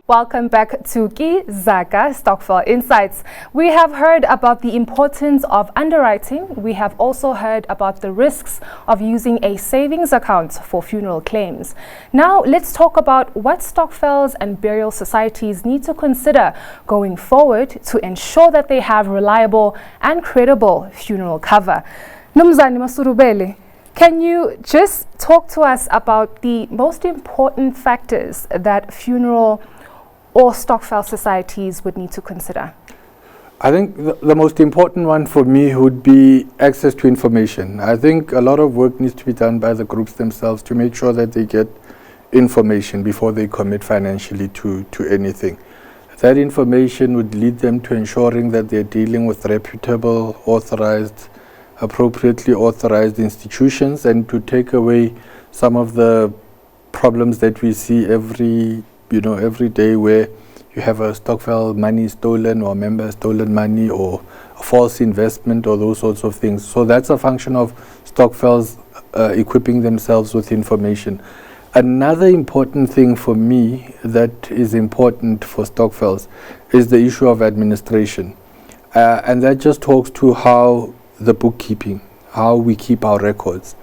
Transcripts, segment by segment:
Welcome back to Ke Zaka Stokvel Insights. We have heard about the importance of underwriting. We have also heard about the risks of using a savings account for funeral claims. Now let's talk about what stokvels and burial societies need to consider going forward to ensure that they have reliable and credible funeral cover. Nomzane Masudubele, can you just talk to us about the most important factors that funeral or stokvel societies would need to consider? I think the most important one for me would be access to information. I think a lot of work needs to be done by the groups themselves to make sure that they get information before they commit financially to anything. That information would lead them to ensuring that they're dealing with reputable, authorized, appropriately authorized institutions, and to take away some of the problems that we see every day, where you have a stokvel money stolen or member stolen money or a false investment or those sorts of things. So that's a function of stokvels equipping themselves with information. Another important thing for me that is important for stokvels is the issue of administration. And that just talks to how the bookkeeping, how we keep our records.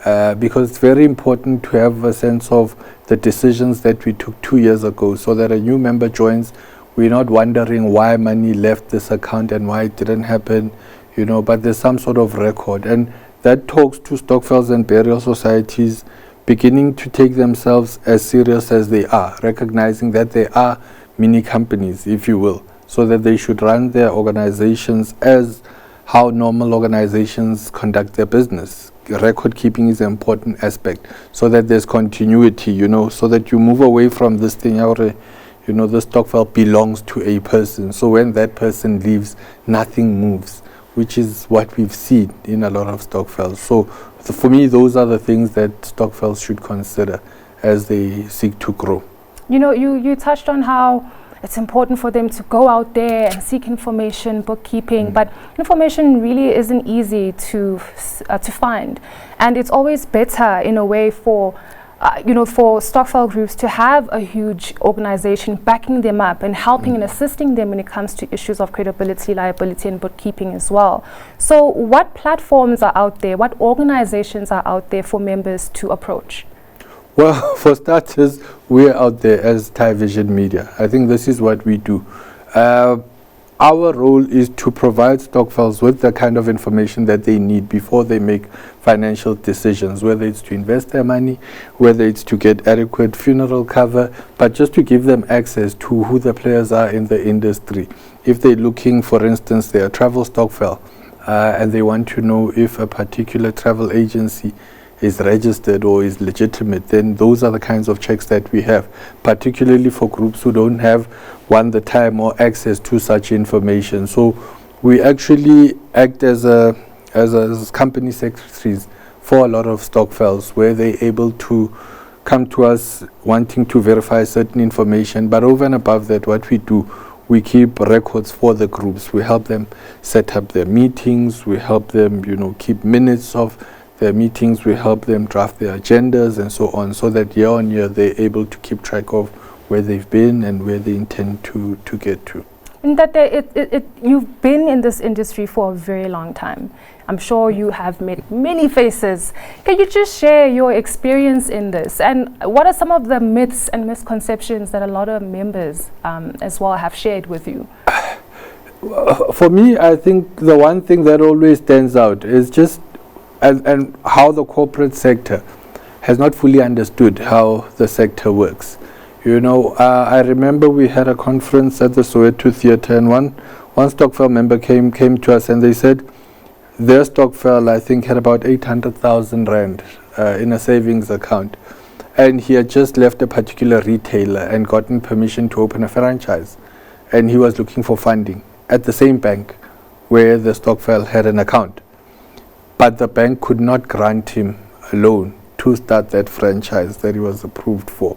Because it's very important to have a sense of the decisions that we took 2 years ago, so that a new member joins, we're not wondering why money left this account and why it didn't happen, but there's some sort of record. And that talks to stokvels and burial societies beginning to take themselves as serious as they are, recognizing that they are mini companies, if you will, so that they should run their organizations as how normal organizations conduct their business. Record keeping is an important aspect, so that there's continuity, so that you move away from this thing, the stokvel belongs to a person. So when that person leaves, nothing moves, which is what we've seen in a lot of stokvels. So for me, those are the things that stokvels should consider as they seek to grow. You touched on how it's important for them to go out there and seek information, bookkeeping, but information really isn't easy to find. And it's always better in a way for stokvel groups to have a huge organization backing them up and helping and assisting them when it comes to issues of credibility, liability, and bookkeeping as well. So what platforms are out there? What organizations are out there for members to approach? Well, for starters, we're out there as Tyvision Media. I think this is what we do. Our role is to provide stokvels with the kind of information that they need before they make financial decisions, whether it's to invest their money, whether it's to get adequate funeral cover, but just to give them access to who the players are in the industry. If they're looking, for instance, they're a travel stokvel, and they want to know if a particular travel agency is registered or is legitimate, then those are the kinds of checks that we have, particularly for groups who don't have the time or access to such information. So we actually act as company secretaries for a lot of stokvels, where they're able to come to us wanting to verify certain information. But over and above that, what we do, we keep records for the groups. We help them set up their meetings. We help them, keep minutes of their meetings. We help them draft their agendas and so on, so that year on year they're able to keep track of where they've been and where they intend to get to. And that you've been in this industry for a very long time. I'm sure you have met many faces. Can you just share your experience in this? And what are some of the myths and misconceptions that a lot of members as well have shared with you? For me, I think the one thing that always stands out is just and how the corporate sector has not fully understood how the sector works. I remember we had a conference at the Soweto Theatre, and one stokvel member came to us and they said their stokvel, I think, had about 800,000 rand in a savings account, and he had just left a particular retailer and gotten permission to open a franchise, and he was looking for funding at the same bank where the stokvel had an account. But the bank could not grant him a loan to start that franchise that he was approved for.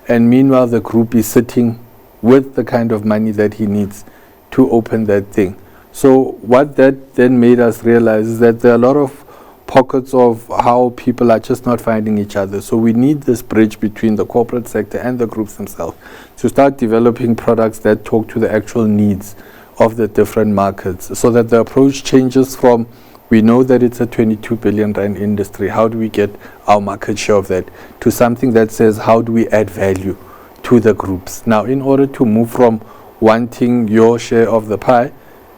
And meanwhile, the group is sitting with the kind of money that he needs to open that thing. So what that then made us realize is that there are a lot of pockets of how people are just not finding each other. So we need this bridge between the corporate sector and the groups themselves to start developing products that talk to the actual needs of the different markets, so that the approach changes from, we know that it's a 22 billion rand industry, how do we get our market share of that, to something that says, how do we add value to the groups? Now, in order to move from wanting your share of the pie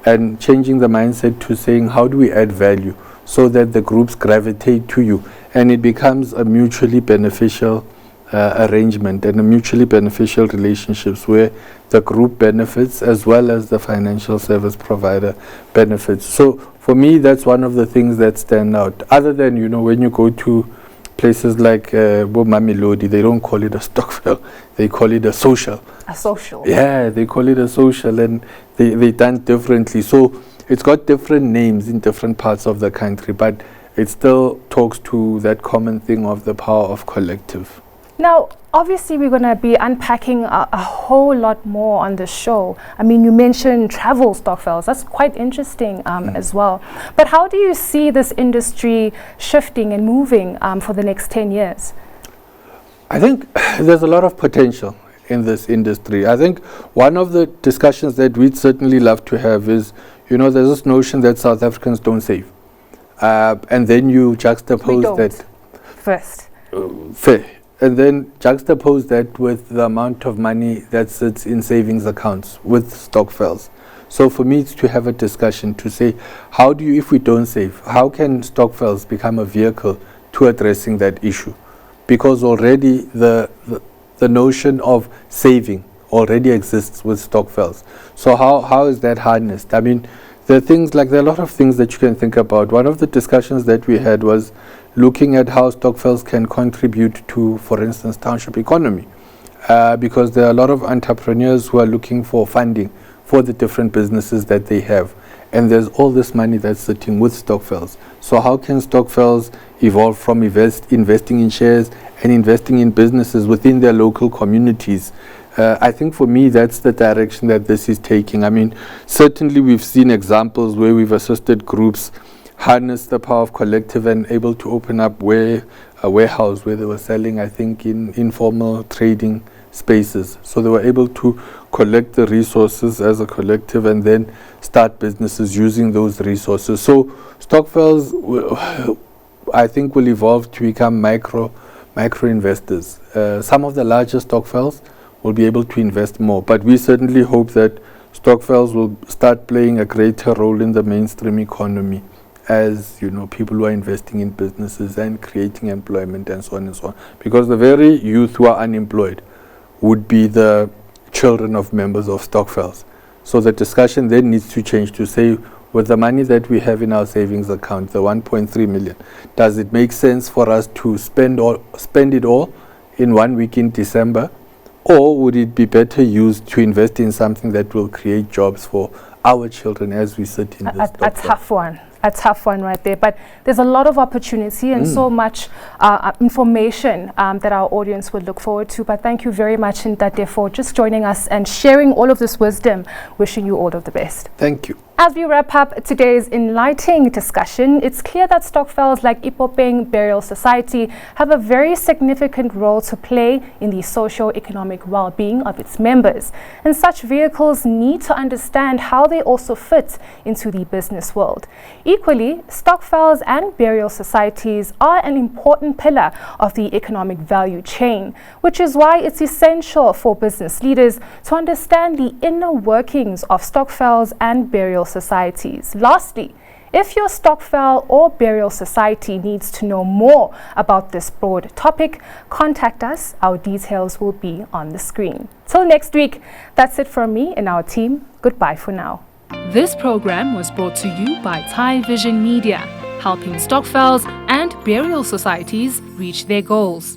and changing the mindset to saying, how do we add value so that the groups gravitate to you, and it becomes a mutually beneficial arrangement and a mutually beneficial relationships where the group benefits as well as the financial service provider benefits. So for me, that's one of the things that stand out. Other than, you know, when you go to places like Mamelodi, they don't call it a stokvel, they call it a social. A social. Yeah, they call it a social, and they done differently. So it's got different names in different parts of the country, but it still talks to that common thing of the power of collective. Now, obviously, we're going to be unpacking a whole lot more on the show. I mean, you mentioned travel stokvels. That's quite interesting as well. But how do you see this industry shifting and moving for the next 10 years? I think there's a lot of potential in this industry. I think one of the discussions that we'd certainly love to have is, you know, there's this notion that South Africans don't save. And then you juxtapose that. First. Fair. And then juxtapose that with the amount of money that sits in savings accounts with stokvels. So for me, it's to have a discussion to say, how do you, if we don't save, how can stokvels become a vehicle to addressing that issue? Because already the notion of saving already exists with stokvels. So how is that harnessed? I mean, there are a lot of things that you can think about. One of the discussions that we had was looking at how stokvels can contribute to, for instance, township economy, because there are a lot of entrepreneurs who are looking for funding for the different businesses that they have, and there's all this money that's sitting with stokvels. So how can stokvels evolve from investing in shares and investing in businesses within their local communities? I think for me, that's the direction that this is taking. I mean, certainly we've seen examples where we've assisted groups harness the power of collective and able to open up a warehouse where they were selling, I think, in informal trading spaces. So they were able to collect the resources as a collective and then start businesses using those resources. So stokvels, I think, will evolve to become micro investors. Some of the larger stokvels will be able to invest more, but we certainly hope that stokvels will start playing a greater role in the mainstream economy, as you know, people who are investing in businesses and creating employment and so on and so on. Because the very youth who are unemployed would be the children of members of stokvels. So the discussion then needs to change to say, with the money that we have in our savings account, the 1.3 million, does it make sense for us to spend it all in 1 week in December? Or would it be better used to invest in something that will create jobs for our children as we sit in this stokvel? A tough one right there, but there's a lot of opportunity and so much information that our audience would look forward to. But thank you very much, Ntate, for just joining us and sharing all of this wisdom. Wishing you all of the best. Thank you. As we wrap up today's enlightening discussion, it's clear that stokvels like Ipopeng Burial Society have a very significant role to play in the socio-economic well-being of its members. And such vehicles need to understand how they also fit into the business world. Equally, stokvels and burial societies are an important pillar of the economic value chain, which is why it's essential for business leaders to understand the inner workings of stokvels and burial societies. Lastly, if your stokvel or burial society needs to know more about this broad topic, contact us. Our details will be on the screen. Till next week, that's it from me and our team. Goodbye for now. This program was brought to you by Tyvision Media, helping stokvels and burial societies reach their goals.